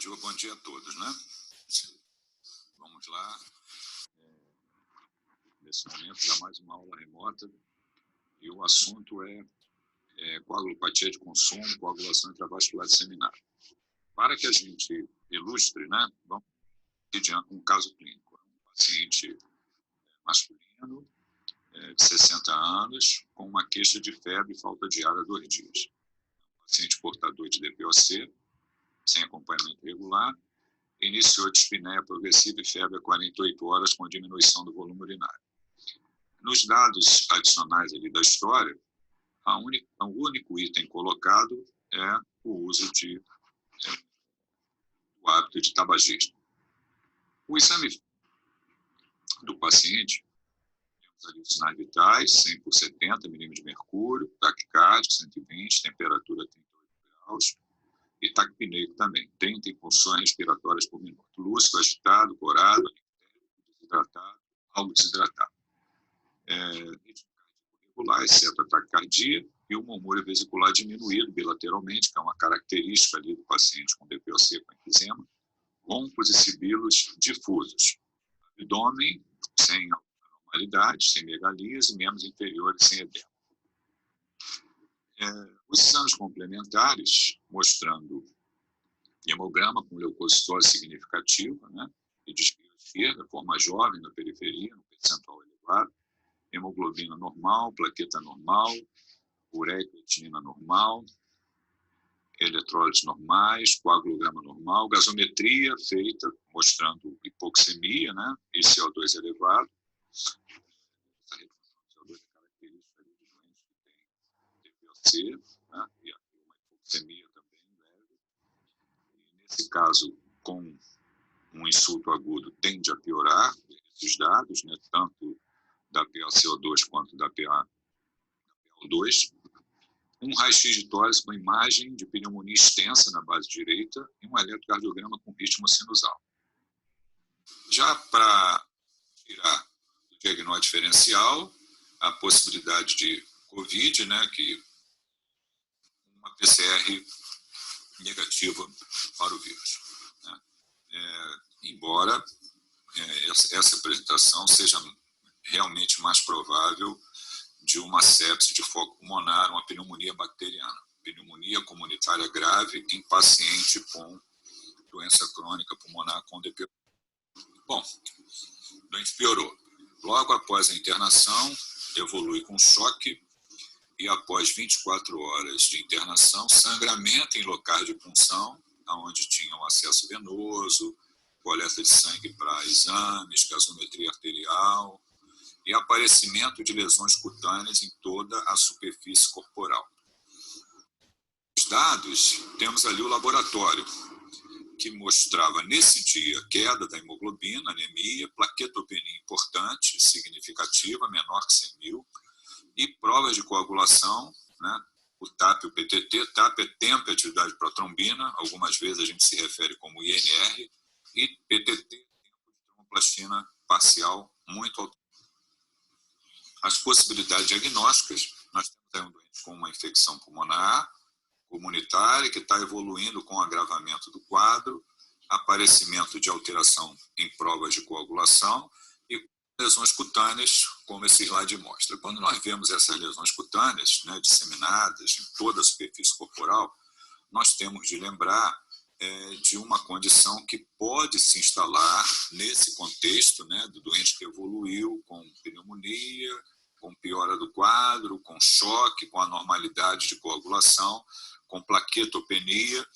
Bom dia a todos, né? Vamos lá. Nesse momento, dá mais uma aula remota e o assunto é coagulopatia de consumo, coagulação intravascular disseminária. Para que a gente ilustre, né? Vamos pedir um caso clínico. Um paciente masculino de 60 anos com uma queixa de febre e falta de ar há 2 dias. Um paciente portador de DPOC, sem acompanhamento regular, iniciou dispneia progressiva e febre a 48 horas com diminuição do volume urinário. Nos dados adicionais ali da história, o único item colocado é o uso do hábito de tabagismo. O exame do paciente, temos ali os sinais vitais, 100 por 70 milímetros de mercúrio, taquicárdico, 120, temperatura 38 graus, e taquipneico também, 30 impulsões respiratórias por minuto. Lúcido, agitado, corado, desidratado, algo desidratado. Ritmo cardíaco regular, exceto a taquicardia, e o murmúrio vesicular diminuído bilateralmente, que é uma característica ali do paciente com DPOC, com enfisema, roncos e sibilos difusos. Abdômen sem anormalidade, sem megalias e membros inferiores sem edema. Os exames complementares, mostrando hemograma com leucocitose significativa, né, e de esquerda, forma jovem na periferia, no percentual elevado, hemoglobina normal, plaqueta normal, ureia e creatinina normal, eletrólitos normais, coagulograma normal, gasometria feita mostrando hipoxemia, né, e CO2 elevado. Essa redução de CO2 é característica de doentes que têm DPOC, né, e uma hipoxemia também leve. E nesse caso, com um insulto agudo, tende a piorar esses dados, né, tanto da PaCO2 quanto da PaO2. Um raio-x de tórax com imagem de pneumonia extensa na base direita e um eletrocardiograma com ritmo sinusal. Já para tirar o diagnóstico diferencial, a possibilidade de COVID, né, que uma PCR negativa para o vírus, né? Embora essa apresentação seja realmente mais provável de uma sepse de foco pulmonar, uma pneumonia bacteriana, pneumonia comunitária grave em paciente com doença crônica pulmonar com DPOC. Bom, o doente piorou. Logo após a internação, evolui com choque e após 24 horas de internação, sangramento em locais de punção, onde tinham acesso venoso, coleta de sangue para exames, gasometria arterial, e aparecimento de lesões cutâneas em toda a superfície corporal. Os dados, temos ali o laboratório, que mostrava nesse dia queda da hemoglobina, anemia, plaquetopenia importante, significativa, menor que 100 mil, e provas de coagulação, né? O TAP e o PTT. TAP é tempo e atividade protrombina, algumas vezes a gente se refere como INR, e PTT, tempo de tromboplastina parcial muito alto. As possibilidades diagnósticas, nós temos aí um doente com uma infecção pulmonar comunitária que está evoluindo com agravamento do quadro, aparecimento de alteração em provas de coagulação e lesões cutâneas, como esse slide mostra. Quando nós vemos essas lesões cutâneas, né, disseminadas em toda a superfície corporal, nós temos de lembrar de uma condição que pode se instalar nesse contexto, né, do doente que evoluiu com pneumonia, com piora do quadro, com choque, com anormalidade de coagulação, com plaquetopenia.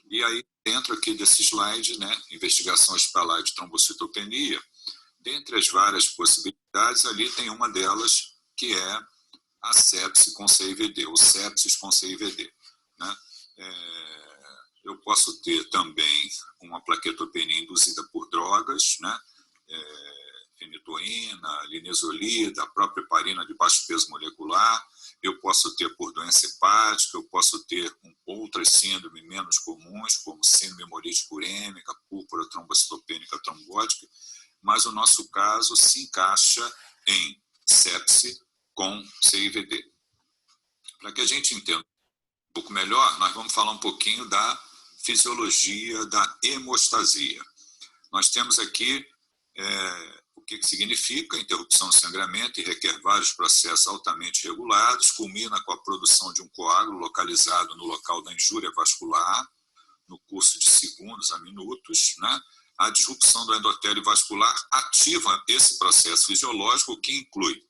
E aí, dentro aqui desse slide, né, investigação hospitalar de trombocitopenia, dentre as várias possibilidades, ali tem uma delas que é a sepse com CIVD, ou sepsis com CIVD, né? Eu posso ter também uma plaquetopenia induzida por drogas, né? Fenitoína, linezolida, a própria heparina de baixo peso molecular. Eu posso ter por doença hepática, eu posso ter outras síndromes menos comuns, como síndrome hemolítica urêmica, púrpura trombocitopênica trombótica, mas o nosso caso se encaixa em sepse com CIVD. Para que a gente entenda um pouco melhor, nós vamos falar um pouquinho da fisiologia da hemostasia. Nós temos aqui o que significa interrupção do sangramento e requer vários processos altamente regulados, culmina com a produção de um coágulo localizado no local da injúria vascular, no curso de segundos a minutos, né? A disrupção do endotélio vascular ativa esse processo fisiológico, que inclui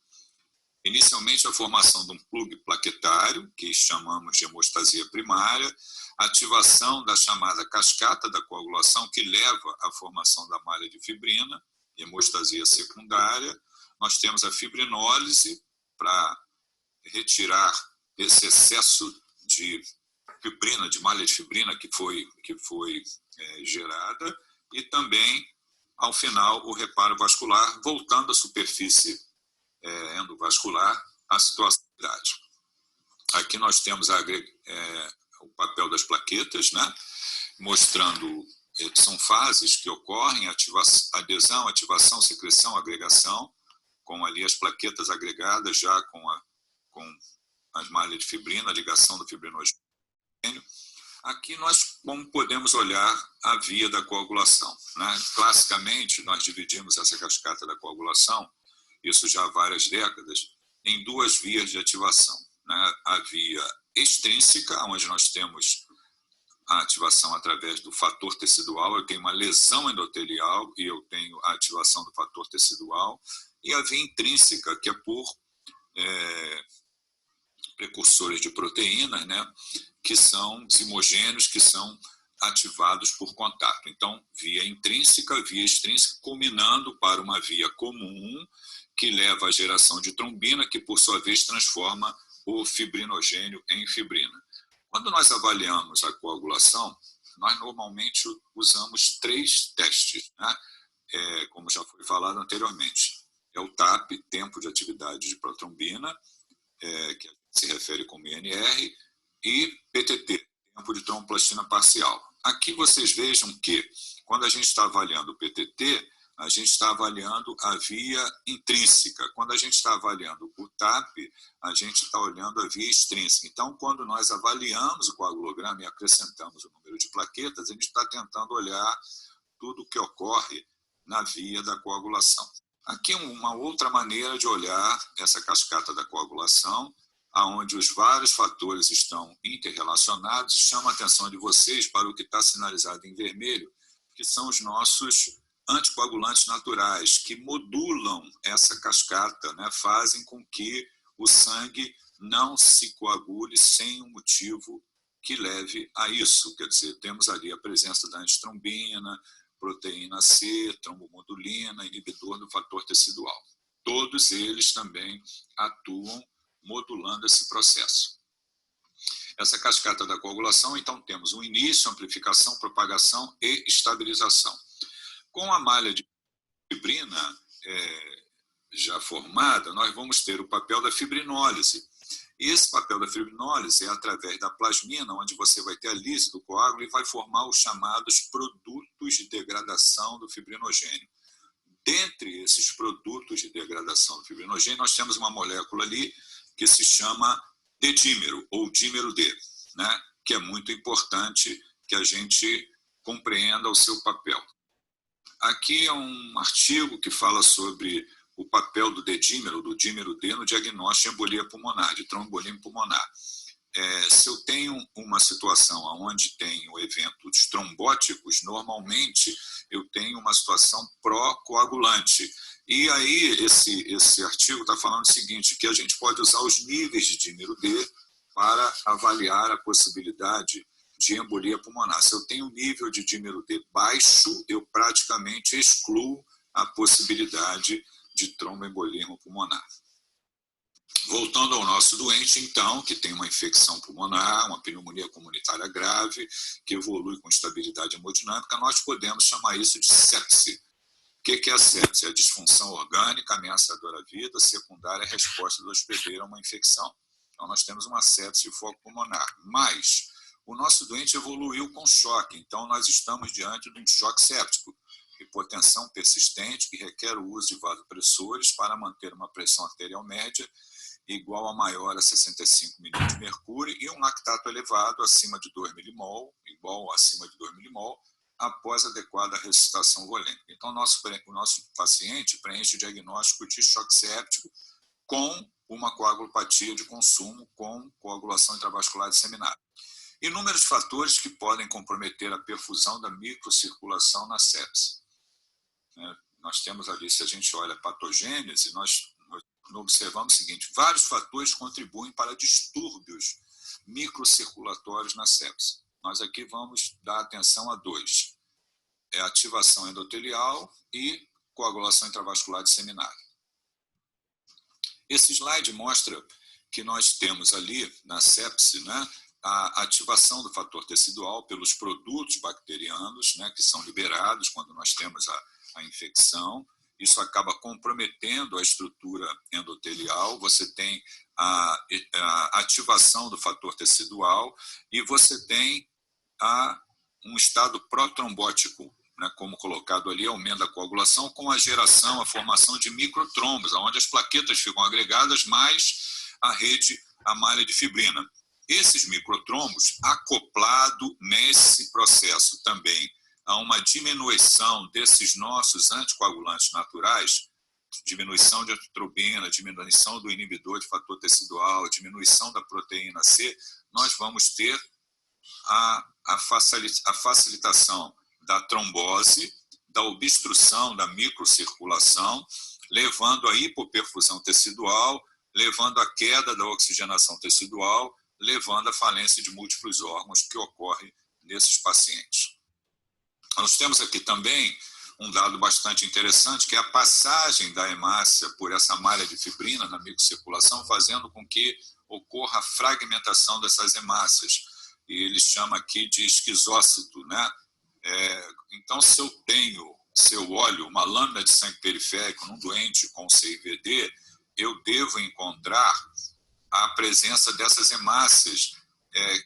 inicialmente a formação de um plug plaquetário, que chamamos de hemostasia primária, ativação da chamada cascata da coagulação, que leva à formação da malha de fibrina, hemostasia secundária. Nós temos a fibrinólise, para retirar esse excesso de fibrina, de malha de fibrina que foi gerada, e também, ao final, o reparo vascular, voltando à superfície endovascular, à situacionalidade. Aqui nós temos o papel das plaquetas, né? Mostrando que são fases que ocorrem, adesão, ativação, secreção, agregação, com ali as plaquetas agregadas já com as malhas de fibrina, a ligação do fibrinogênio. Aqui nós podemos olhar a via da coagulação, né? Classicamente, nós dividimos essa cascata da coagulação, isso já há várias décadas, em duas vias de ativação, né? A via extrínseca, onde nós temos a ativação através do fator tecidual, eu tenho uma lesão endotelial e eu tenho a ativação do fator tecidual, e a via intrínseca, que é por precursores de proteínas, né, que são zimogênios, que são ativados por contato. Então, via intrínseca, via extrínseca, culminando para uma via comum, que leva à geração de trombina, que por sua vez transforma o fibrinogênio em fibrina. Quando nós avaliamos a coagulação, nós normalmente usamos 3 testes, né? Como já foi falado anteriormente. É o TAP, tempo de atividade de protrombina, que se refere como INR, e PTT, tempo de tromboplastina parcial. Aqui vocês vejam que, quando a gente está avaliando o PTT, a gente está avaliando a via intrínseca. Quando a gente está avaliando o TAP, a gente está olhando a via extrínseca. Então, quando nós avaliamos o coagulograma e acrescentamos o número de plaquetas, a gente está tentando olhar tudo o que ocorre na via da coagulação. Aqui uma outra maneira de olhar essa cascata da coagulação, onde os vários fatores estão interrelacionados, e chama a atenção de vocês para o que está sinalizado em vermelho, que são os nossos anticoagulantes naturais, que modulam essa cascata, né, fazem com que o sangue não se coagule sem um motivo que leve a isso. Quer dizer, temos ali a presença da antitrombina, proteína C, trombomodulina, inibidor do fator tecidual. Todos eles também atuam modulando esse processo. Essa cascata da coagulação, então, temos o início, amplificação, propagação e estabilização. Com a malha de fibrina já formada, nós vamos ter o papel da fibrinólise. E esse papel da fibrinólise é através da plasmina, onde você vai ter a lise do coágulo e vai formar os chamados produtos de degradação do fibrinogênio. Dentre esses produtos de degradação do fibrinogênio, nós temos uma molécula ali que se chama D-dímero, ou dímero D, né? Que é muito importante que a gente compreenda o seu papel. Aqui é um artigo que fala sobre o papel do D-dímero, do dímero D, no diagnóstico de embolia pulmonar, de tromboembolismo pulmonar. Se eu tenho uma situação onde tenho eventos trombóticos, normalmente eu tenho uma situação pró-coagulante. E aí esse artigo está falando o seguinte, que a gente pode usar os níveis de dímero D para avaliar a possibilidade de embolia pulmonar. Se eu tenho um nível de dímero D baixo, eu praticamente excluo a possibilidade de tromboembolismo pulmonar. Voltando ao nosso doente, então, que tem uma infecção pulmonar, uma pneumonia comunitária grave, que evolui com instabilidade hemodinâmica, nós podemos chamar isso de sepse. O que é a sepse? É a disfunção orgânica ameaçadora à vida, secundária à resposta do hospedeiro a uma infecção. Então, nós temos uma sepse de foco pulmonar. Mas o nosso doente evoluiu com choque, então nós estamos diante de um choque séptico, hipotensão persistente que requer o uso de vasopressores para manter uma pressão arterial média igual a maior a 65 milímetros de mercúrio e um lactato elevado acima de 2 milimol, igual milimol, acima de 2 milimol, após adequada ressuscitação volêmica. Então, o nosso paciente preenche o diagnóstico de choque séptico com uma coagulopatia de consumo com coagulação intravascular disseminada. Inúmeros fatores que podem comprometer a perfusão da microcirculação na sepse. Nós temos ali, se a gente olha a patogênese, nós observamos o seguinte: vários fatores contribuem para distúrbios microcirculatórios na sepse. Nós aqui vamos dar atenção a 2. É a ativação endotelial e coagulação intravascular disseminada. Esse slide mostra que nós temos ali na sepse, né, a ativação do fator tecidual pelos produtos bacterianos, né, que são liberados quando nós temos a infecção. Isso acaba comprometendo a estrutura endotelial. Você tem a ativação do fator tecidual e você tem um estado protrombótico, né, como colocado ali, aumento da coagulação com a geração, a formação de microtrombos, onde as plaquetas ficam agregadas, mais a malha de fibrina. Esses microtrombos, acoplado nesse processo também a uma diminuição desses nossos anticoagulantes naturais, diminuição de atitrobina, diminuição do inibidor de fator tecidual, diminuição da proteína C, nós vamos ter a facilitação da trombose, da obstrução da microcirculação, levando à hipoperfusão tecidual, levando à queda da oxigenação tecidual, levando à falência de múltiplos órgãos que ocorre nesses pacientes. Nós temos aqui também um dado bastante interessante, que é a passagem da hemácia por essa malha de fibrina na microcirculação, fazendo com que ocorra a fragmentação dessas hemácias. E ele chama aqui de esquizócito, né? Então, se eu olho uma lâmina de sangue periférico num doente com CIVD, eu devo encontrar a presença dessas hemácias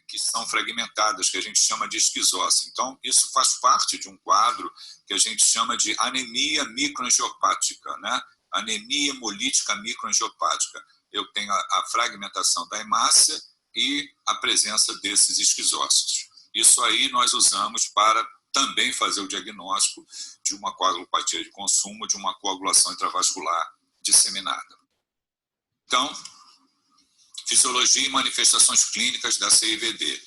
que são fragmentadas, que a gente chama de esquizócito. Então, isso faz parte de um quadro que a gente chama de anemia microangiopática, né? Anemia hemolítica microangiopática. Eu tenho a fragmentação da hemácia e a presença desses esquizócitos. Isso aí nós usamos para também fazer o diagnóstico de uma coagulopatia de consumo, de uma coagulação intravascular disseminada. Então, fisiologia e manifestações clínicas da CIVD.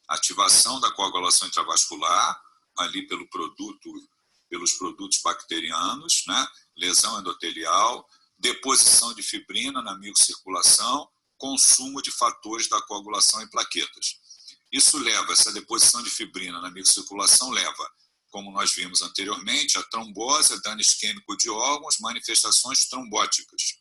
Ativação da coagulação intravascular, ali pelos produtos bacterianos, né? Lesão endotelial, deposição de fibrina na microcirculação, consumo de fatores da coagulação em plaquetas. Essa deposição de fibrina na microcirculação leva, como nós vimos anteriormente, a trombose, a dano isquêmico de órgãos, manifestações trombóticas.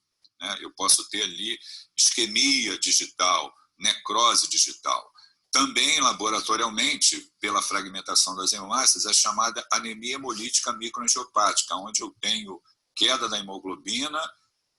Eu posso ter ali isquemia digital, necrose digital. Também, laboratorialmente, pela fragmentação das hemácias, a chamada anemia hemolítica microangiopática, onde eu tenho queda da hemoglobina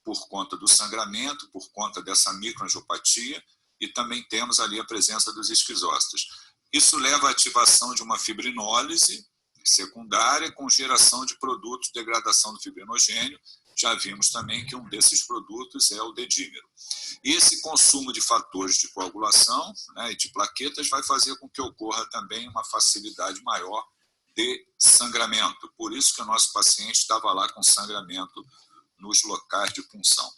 por conta do sangramento, por conta dessa microangiopatia, e também temos ali a presença dos esquizócitos. Isso leva à ativação de uma fibrinólise secundária com geração de produtos de degradação do fibrinogênio. Já vimos também que um desses produtos é o dedímero. E esse consumo de fatores de coagulação, né, e de plaquetas vai fazer com que ocorra também uma facilidade maior de sangramento. Por isso que o nosso paciente estava lá com sangramento nos locais de punção.